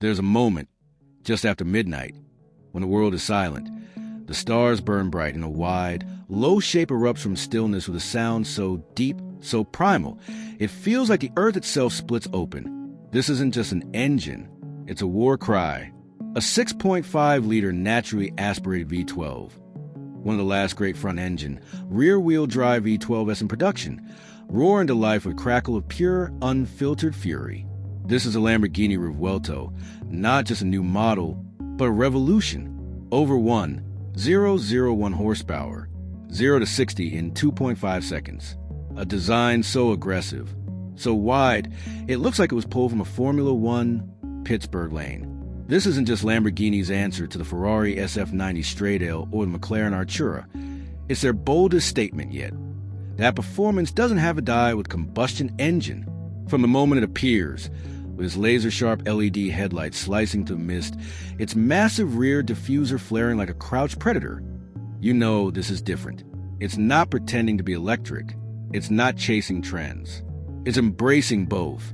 There's a moment, just after midnight, when the world is silent. The stars burn bright, and a wide, low shape erupts from stillness with a sound so deep, so primal, it feels like the earth itself splits open. This isn't just an engine, it's a war cry. A 6.5-liter naturally aspirated V12. One of the last great front-engine, rear-wheel drive V12s in production, roar into life with a crackle of pure, unfiltered fury. This is a Lamborghini Revuelto, not just a new model, but a revolution. Over 0.01 horsepower, 0 to 60 in 2.5 seconds. A design so aggressive, so wide, it looks like it was pulled from a Formula One Pittsburgh lane. This isn't just Lamborghini's answer to the Ferrari SF90 Straight Ale or the McLaren Artura. It's their boldest statement yet. That performance doesn't have a die with combustion engine. From the moment it appears, with its laser-sharp LED headlights slicing through mist, its massive rear diffuser flaring like a crouched predator, you know this is different. It's not pretending to be electric. It's not chasing trends. It's embracing both,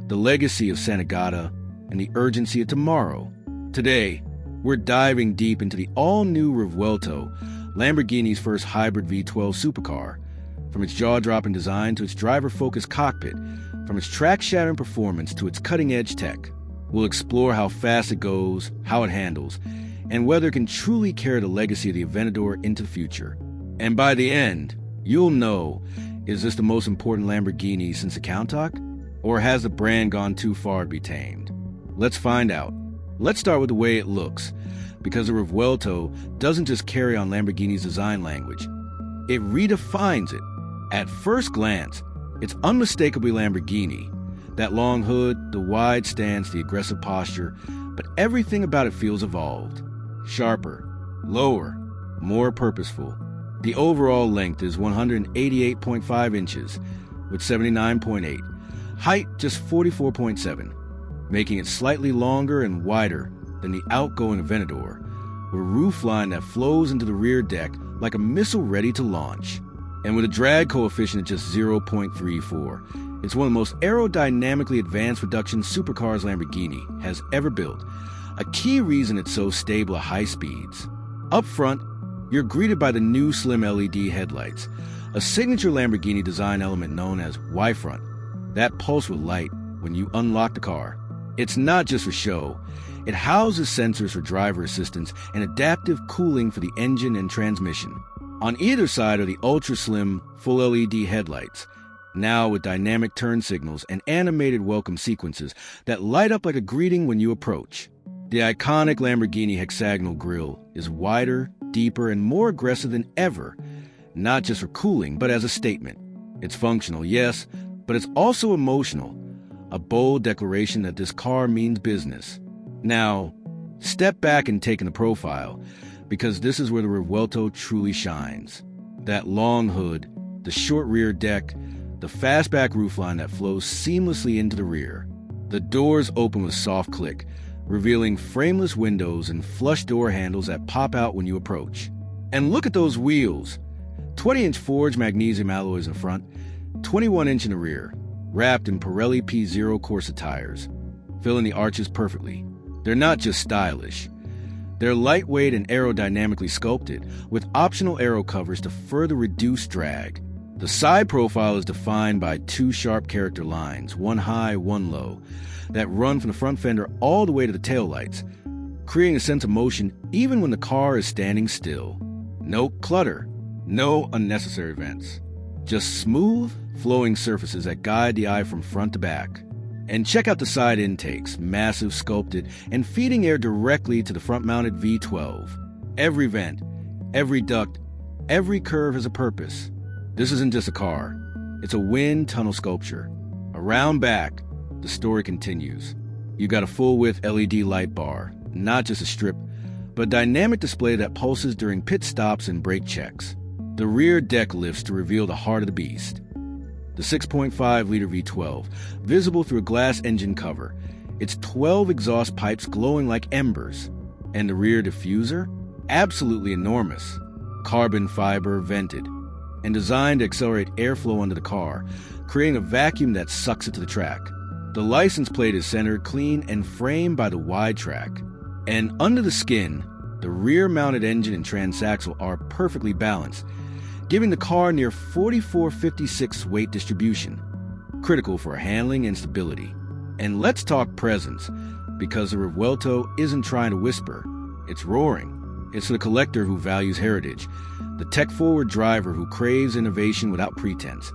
the legacy of Santa Gata and the urgency of tomorrow. Today, we're diving deep into the all-new Revuelto, Lamborghini's first hybrid V12 supercar. From its jaw-dropping design to its driver-focused cockpit, from its track-shattering performance to its cutting-edge tech, we'll explore how fast it goes, how it handles, and whether it can truly carry the legacy of the Aventador into the future. And by the end, you'll know, is this the most important Lamborghini since the Countach? Or has the brand gone too far to be tamed? Let's find out. Let's start with the way it looks, because the Revuelto doesn't just carry on Lamborghini's design language. It redefines it. At first glance, it's unmistakably Lamborghini. That long hood, the wide stance, the aggressive posture, but everything about it feels evolved. Sharper, lower, more purposeful. The overall length is 188.5 inches, with 79.8. Height just 44.7, making it slightly longer and wider than the outgoing Aventador, with a roofline that flows into the rear deck like a missile ready to launch. And with a drag coefficient of just 0.34, it's one of the most aerodynamically advanced reduction supercars Lamborghini has ever built, a key reason it's so stable at high speeds. Up front, you're greeted by the new slim LED headlights, a signature Lamborghini design element known as Y-front, that pulse with light when you unlock the car. It's not just for show. It houses sensors for driver assistance and adaptive cooling for the engine and transmission. On either side are the ultra-slim, full LED headlights, now with dynamic turn signals and animated welcome sequences that light up like a greeting when you approach. The iconic Lamborghini hexagonal grille is wider, deeper, and more aggressive than ever, not just for cooling, but as a statement. It's functional, yes, but it's also emotional, a bold declaration that this car means business. Now, step back and take in the profile, because this is where the Revuelto truly shines. That long hood, the short rear deck, the fastback roofline that flows seamlessly into the rear. The doors open with soft click, revealing frameless windows and flush door handles that pop out when you approach. And look at those wheels. 20-inch forged magnesium alloys in front, 21-inch in the rear, wrapped in Pirelli P0 Corsa tires, filling the arches perfectly. They're not just stylish. They're lightweight and aerodynamically sculpted, with optional aero covers to further reduce drag. The side profile is defined by two sharp character lines, one high, one low, that run from the front fender all the way to the taillights, creating a sense of motion even when the car is standing still. No clutter, no unnecessary vents. Just smooth, flowing surfaces that guide the eye from front to back. And check out the side intakes, massive, sculpted, and feeding air directly to the front-mounted V12. Every vent, every duct, every curve has a purpose. This isn't just a car. It's a wind tunnel sculpture. Around back, the story continues. You got a full-width LED light bar, not just a strip, but a dynamic display that pulses during pit stops and brake checks. The rear deck lifts to reveal the heart of the beast. The 6.5-liter V12, visible through a glass engine cover, its 12 exhaust pipes glowing like embers. And the rear diffuser? Absolutely enormous. Carbon fiber vented, and designed to accelerate airflow under the car, creating a vacuum that sucks it to the track. The license plate is centered, clean, and framed by the wide track. And under the skin, the rear-mounted engine and transaxle are perfectly balanced, giving the car near 44/56 weight distribution, critical for handling and stability. And let's talk presence, because the Revuelto isn't trying to whisper, it's roaring. It's the collector who values heritage, the tech-forward driver who craves innovation without pretense,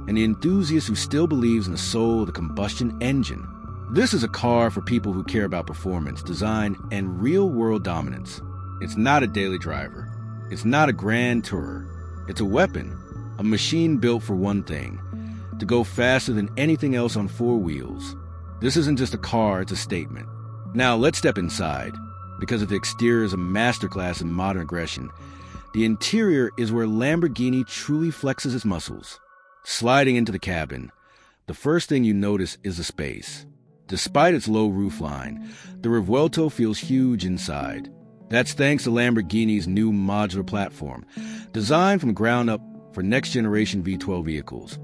and the enthusiast who still believes in the soul of the combustion engine. This is a car for people who care about performance, design, and real-world dominance. It's not a daily driver. It's not a grand tourer. It's a weapon, a machine built for one thing, to go faster than anything else on four wheels. This isn't just a car, it's a statement. Now let's step inside, because if the exterior is a masterclass in modern aggression, the interior is where Lamborghini truly flexes its muscles. Sliding into the cabin, the first thing you notice is the space. Despite its low roofline, the Revuelto feels huge inside. That's thanks to Lamborghini's new modular platform, designed from the ground up for next-generation V12 vehicles.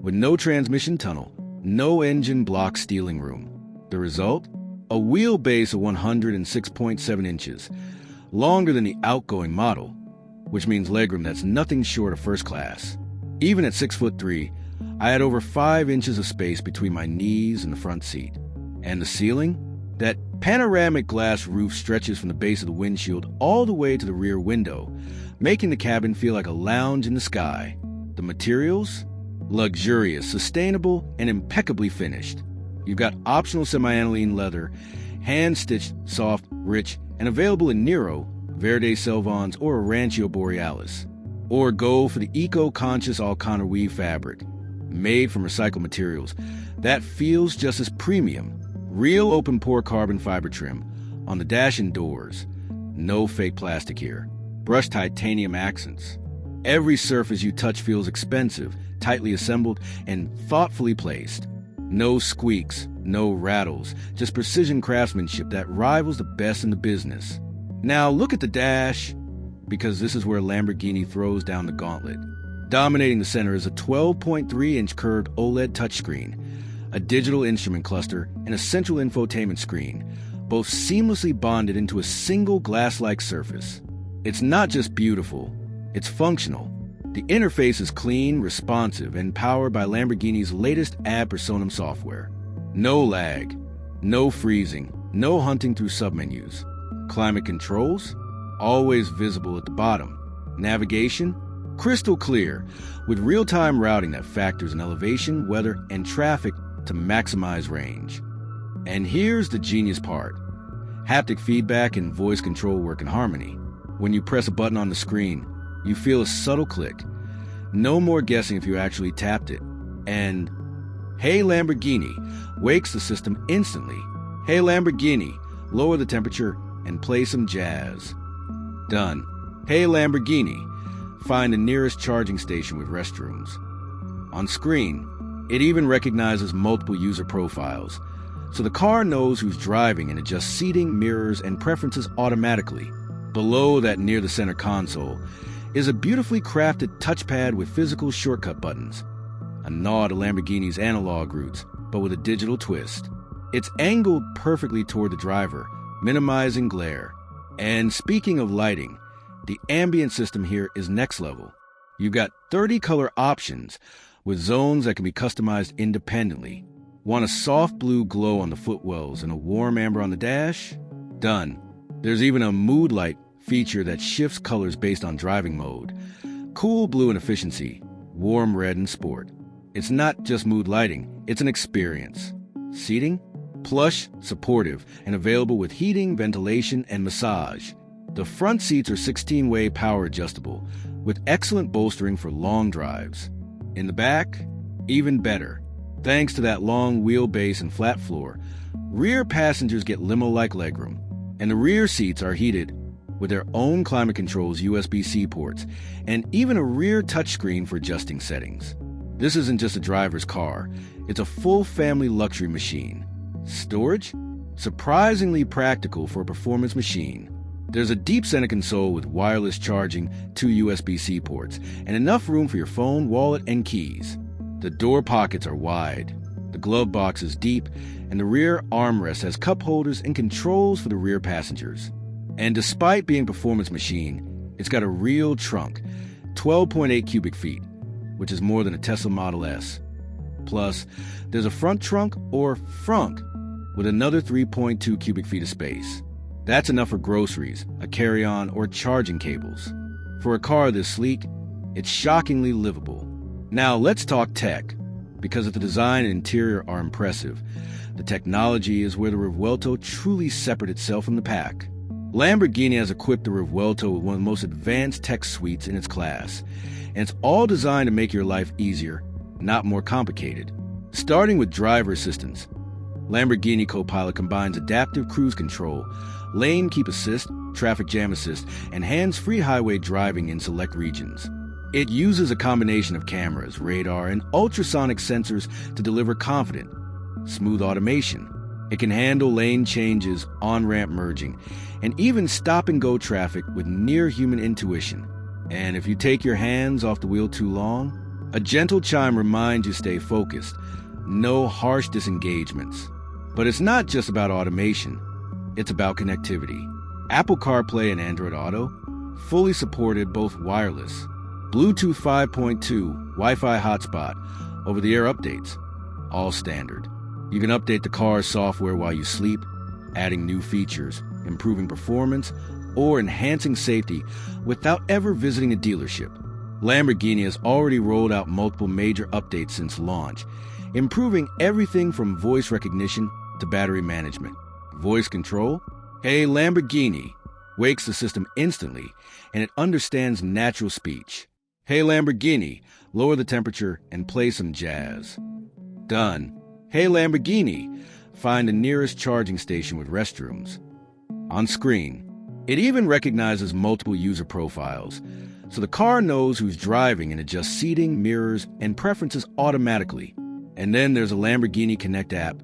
With no transmission tunnel, no engine block stealing room. The result? A wheelbase of 106.7 inches, longer than the outgoing model, which means legroom that's nothing short of first class. Even at 6'3", I had over 5 inches of space between my knees and the front seat. And the ceiling? That panoramic glass roof stretches from the base of the windshield all the way to the rear window, making the cabin feel like a lounge in the sky. The materials? Luxurious, sustainable, and impeccably finished. You've got optional semi-aniline leather, hand-stitched, soft, rich, and available in Nero, Verde Selvons, or Rancio Borealis. Or go for the eco-conscious Alcana weave fabric, made from recycled materials. That feels just as premium. Real open-pore carbon fiber trim on the dash and doors. No fake plastic here. Brushed titanium accents. Every surface you touch feels expensive, tightly assembled, and thoughtfully placed. No squeaks, no rattles, just precision craftsmanship that rivals the best in the business. Now look at the dash, because this is where Lamborghini throws down the gauntlet. Dominating the center is a 12.3-inch curved OLED touchscreen, a digital instrument cluster, and a central infotainment screen, both seamlessly bonded into a single glass-like surface. It's not just beautiful, it's functional. The interface is clean, responsive, and powered by Lamborghini's latest ad personam software. No lag, no freezing, no hunting through submenus. Climate controls? Always visible at the bottom. Navigation? Crystal clear, with real-time routing that factors in elevation, weather, and traffic to maximize range. And here's the genius part. Haptic feedback and voice control work in harmony. When you press a button on the screen, you feel a subtle click. No more guessing if you actually tapped it. And Hey Lamborghini wakes the system instantly. Hey Lamborghini, lower the temperature and play some jazz. Done. Hey Lamborghini, find the nearest charging station with restrooms. On screen, it even recognizes multiple user profiles, so the car knows who's driving and adjusts seating, mirrors, and preferences automatically. Below that near the center console is a beautifully crafted touchpad with physical shortcut buttons, a nod to Lamborghini's analog roots, but with a digital twist. It's angled perfectly toward the driver, minimizing glare. And speaking of lighting, the ambient system here is next level. You've got 30 color options with zones that can be customized independently. Want a soft blue glow on the footwells and a warm amber on the dash? Done. There's even a mood light feature that shifts colors based on driving mode. Cool blue and efficiency, warm red and sport. It's not just mood lighting, it's an experience. Seating? Plush, supportive, and available with heating, ventilation, and massage. The front seats are 16-way power adjustable, with excellent bolstering for long drives. In the back, even better. Thanks to that long wheelbase and flat floor, rear passengers get limo-like legroom, and the rear seats are heated with their own climate controls, USB-C ports, and even a rear touchscreen for adjusting settings. This isn't just a driver's car, it's a full family luxury machine. Storage? Surprisingly practical for a performance machine. There's a deep center console with wireless charging, 2 USB-C ports, and enough room for your phone, wallet, and keys. The door pockets are wide, The glove box is deep, and the rear armrest has cup holders and controls for the rear passengers. And despite being a performance machine, it's got a real trunk, 12.8 cubic feet, which is more than a Tesla Model S. Plus, there's a front trunk, or frunk, with another 3.2 cubic feet of space. That's enough for groceries, a carry-on, or charging cables. For a car this sleek, it's shockingly livable. Now let's talk tech. Because if the design and interior are impressive, the technology is where the Revuelto truly separates itself from the pack. Lamborghini has equipped the Revuelto with one of the most advanced tech suites in its class, and it's all designed to make your life easier, not more complicated. Starting with driver assistance, Lamborghini Copilot combines adaptive cruise control, lane keep assist, traffic jam assist, and hands-free highway driving in select regions. It uses a combination of cameras, radar, and ultrasonic sensors to deliver confident, smooth automation. It can handle lane changes, on-ramp merging, and even stop-and-go traffic with near-human intuition. And if you take your hands off the wheel too long, a gentle chime reminds you to stay focused. No harsh disengagements. But it's not just about automation. It's about connectivity. Apple CarPlay and Android Auto, fully supported both wireless, Bluetooth 5.2, Wi-Fi hotspot, over-the-air updates, all standard. You can update the car's software while you sleep, adding new features, improving performance, or enhancing safety without ever visiting a dealership. Lamborghini has already rolled out multiple major updates since launch, improving everything from voice recognition to battery management. Voice control? Hey Lamborghini, wakes the system instantly, and it understands natural speech. Hey Lamborghini, lower the temperature and play some jazz. Done. Hey Lamborghini, find the nearest charging station with restrooms. On screen, it even recognizes multiple user profiles, so the car knows who's driving and adjusts seating, mirrors, and preferences automatically. And then there's a Lamborghini Connect app,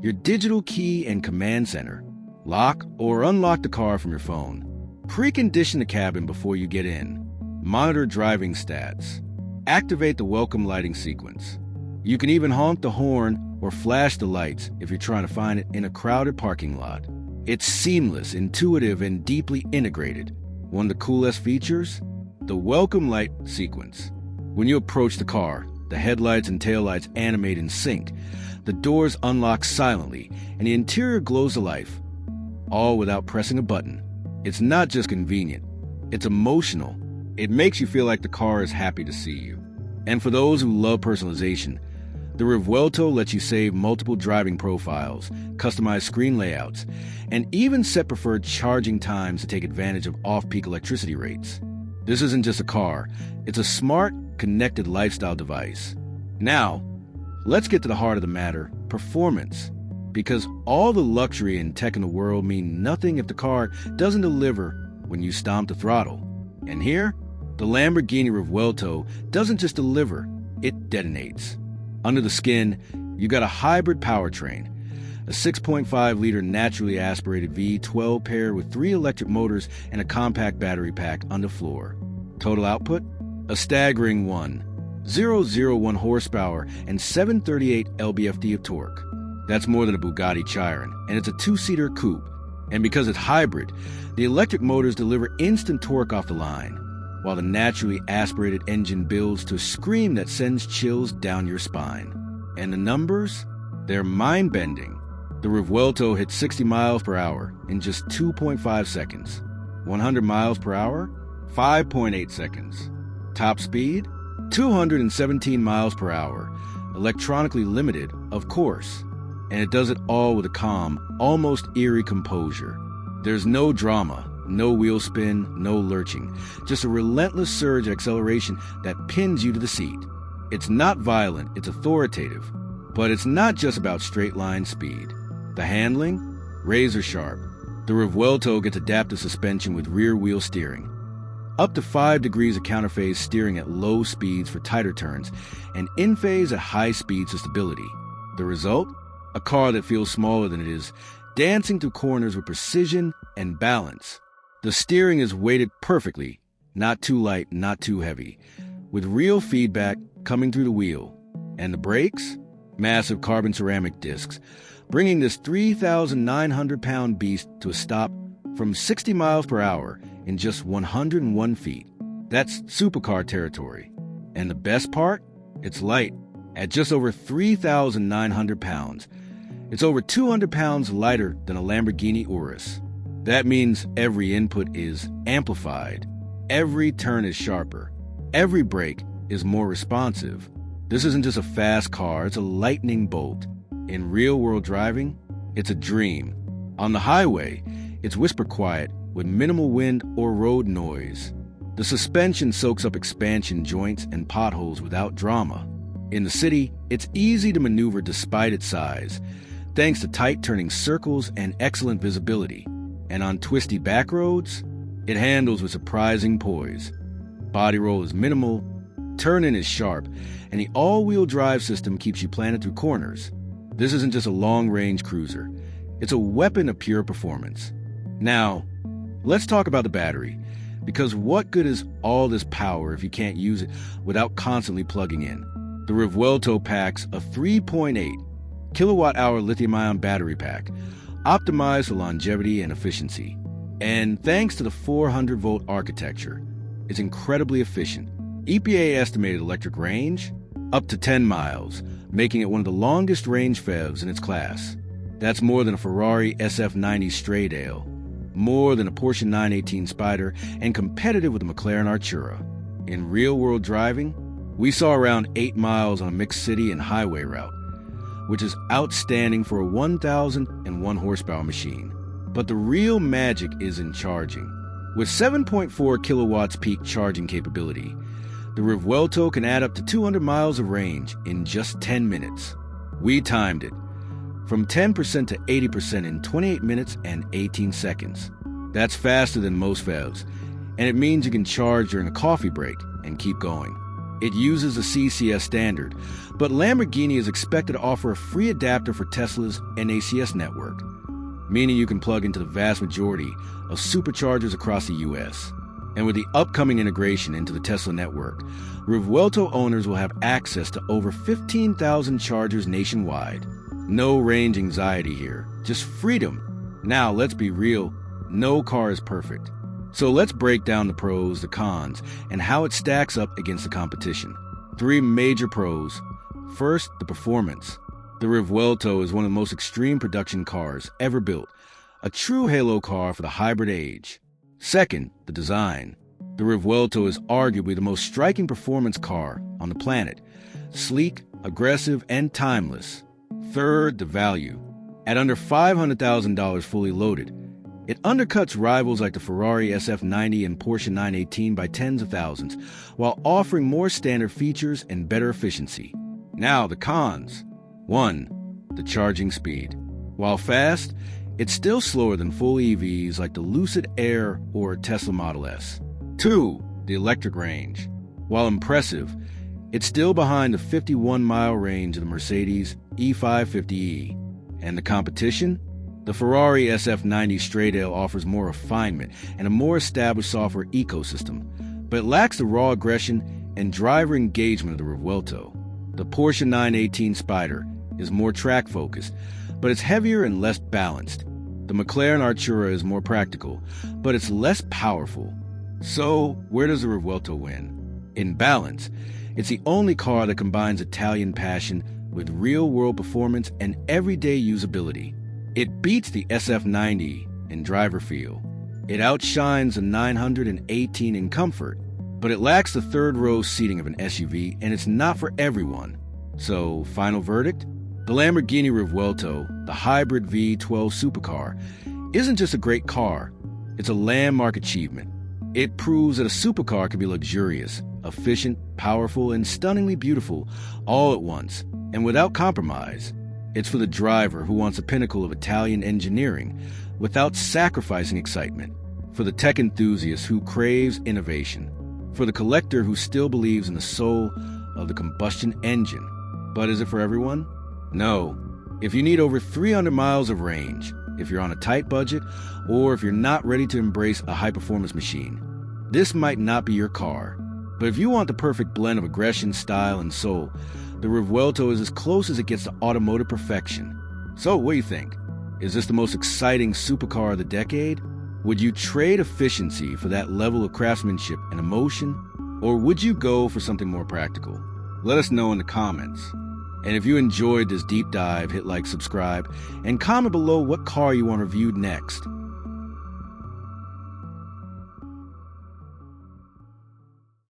your digital key and command center. Lock or unlock the car from your phone. Precondition the cabin before you get in. Monitor driving stats. Activate the welcome lighting sequence. You can even honk the horn or flash the lights if you're trying to find it in a crowded parking lot. It's seamless, intuitive, and deeply integrated. One of the coolest features? The welcome light sequence. When you approach the car, the headlights and taillights animate in sync. The doors unlock silently, and the interior glows to life, all without pressing a button. It's not just convenient, it's emotional. It makes you feel like the car is happy to see you. And for those who love personalization, the Revuelto lets you save multiple driving profiles, customize screen layouts, and even set preferred charging times to take advantage of off-peak electricity rates. This isn't just a car, it's a smart, connected lifestyle device. Now, let's get to the heart of the matter, performance. Because all the luxury and tech in the world mean nothing if the car doesn't deliver when you stomp the throttle. And here, the Lamborghini Revuelto doesn't just deliver, it detonates. Under the skin, you got a hybrid powertrain, a 6.5-liter naturally aspirated V12 paired with 3 electric motors and a compact battery pack underfloor. Total output? A staggering 1,001 horsepower and 738 lb-ft of torque. That's more than a Bugatti Chiron, and it's a 2-seater coupe. And because it's hybrid, the electric motors deliver instant torque off the line, while the naturally aspirated engine builds to a scream that sends chills down your spine. And the numbers? They're mind-bending. The Revuelto hits 60 miles per hour in just 2.5 seconds. 100 miles per hour? 5.8 seconds. Top speed? 217 miles per hour. Electronically limited, of course. And it does it all with a calm, almost eerie composure. There's no drama, no wheel spin, no lurching, just a relentless surge of acceleration that pins you to the seat. It's not violent, it's authoritative. But it's not just about straight-line speed. The handling? Razor sharp. The Revuelto gets adaptive suspension with rear-wheel steering. Up to 5 degrees of counterphase steering at low speeds for tighter turns, and in-phase at high speeds for stability. The result? A car that feels smaller than it is, dancing through corners with precision and balance. The steering is weighted perfectly, not too light, not too heavy, with real feedback coming through the wheel. And the brakes? massive carbon ceramic discs, bringing this 3,900-pound beast to a stop from 60 miles per hour in just 101 feet. That's supercar territory. And the best part? It's light. At just over 3,900 pounds, it's over 200 pounds lighter than a Lamborghini Urus. That means every input is amplified. Every turn is sharper. Every brake is more responsive. This isn't just a fast car, it's a lightning bolt. In real-world driving, it's a dream. On the highway, it's whisper quiet with minimal wind or road noise. The suspension soaks up expansion joints and potholes without drama. In the city, it's easy to maneuver despite its size, thanks to tight turning circles and excellent visibility. And on twisty back roads, it handles with surprising poise. Body roll is minimal, turn-in is sharp, and the all-wheel drive system keeps you planted through corners. This isn't just a long-range cruiser. It's a weapon of pure performance. Now, let's talk about the battery, because what good is all this power if you can't use it without constantly plugging in? The Revuelto packs a 3.8 kilowatt-hour lithium-ion battery pack, optimized for longevity and efficiency. And thanks to the 400-volt architecture, it's incredibly efficient. EPA estimated electric range? Up to 10 miles, making it one of the longest range PHEVs in its class. That's more than a Ferrari SF90 Stradale, more than a Porsche 918 Spyder, and competitive with the McLaren Artura. In real-world driving, we saw around 8 miles on a mixed city and highway route, which is outstanding for a 1,001 horsepower machine. But the real magic is in charging. With 7.4 kilowatts peak charging capability, the Revuelto can add up to 200 miles of range in just 10 minutes. We timed it from 10% to 80% in 28 minutes and 18 seconds. That's faster than most PHEVs, and it means you can charge during a coffee break and keep going. It uses a CCS standard, but Lamborghini is expected to offer a free adapter for Tesla's NACS network, meaning you can plug into the vast majority of superchargers across the U.S. And with the upcoming integration into the Tesla network, Revuelto owners will have access to over 15,000 chargers nationwide. No range anxiety here, just freedom. Now, let's be real, no car is perfect. So let's break down the pros, the cons, and how it stacks up against the competition. 3 major pros. First, the performance. The Revuelto is one of the most extreme production cars ever built, a true halo car for the hybrid age. Second, the design. The Revuelto is arguably the most striking performance car on the planet. Sleek, aggressive, and timeless. Third, the value. At under $500,000 fully loaded, it undercuts rivals like the Ferrari SF90 and Porsche 918 by tens of thousands, while offering more standard features and better efficiency. Now, the cons. 1. The charging speed. While fast, it's still slower than full EVs like the Lucid Air or Tesla Model S. 2. The electric range. While impressive, it's still behind the 51-mile range of the Mercedes E550e. And the competition? The Ferrari SF90 Stradale offers more refinement and a more established software ecosystem, but it lacks the raw aggression and driver engagement of the Revuelto. The Porsche 918 Spyder is more track-focused, but it's heavier and less balanced. The McLaren Artura is more practical, but it's less powerful. So, where does the Revuelto win? In balance, it's the only car that combines Italian passion with real-world performance and everyday usability. It beats the SF90 in driver feel. It outshines the 918 in comfort, but it lacks the third-row seating of an SUV, and it's not for everyone. So, final verdict? The Lamborghini Revuelto, the hybrid V12 Supercar, isn't just a great car, it's a landmark achievement. It proves that a supercar can be luxurious, efficient, powerful, and stunningly beautiful all at once, and without compromise. It's for the driver who wants the pinnacle of Italian engineering without sacrificing excitement, for the tech enthusiast who craves innovation, for the collector who still believes in the soul of the combustion engine. But is it for everyone? No. If you need over 300 miles of range, if you're on a tight budget, or if you're not ready to embrace a high-performance machine, this might not be your car. But if you want the perfect blend of aggression, style, and soul, the Revuelto is as close as it gets to automotive perfection. So, what do you think? Is this the most exciting supercar of the decade? Would you trade efficiency for that level of craftsmanship and emotion? Or would you go for something more practical? Let us know in the comments. And if you enjoyed this deep dive, hit like, subscribe, and comment below what car you want reviewed next.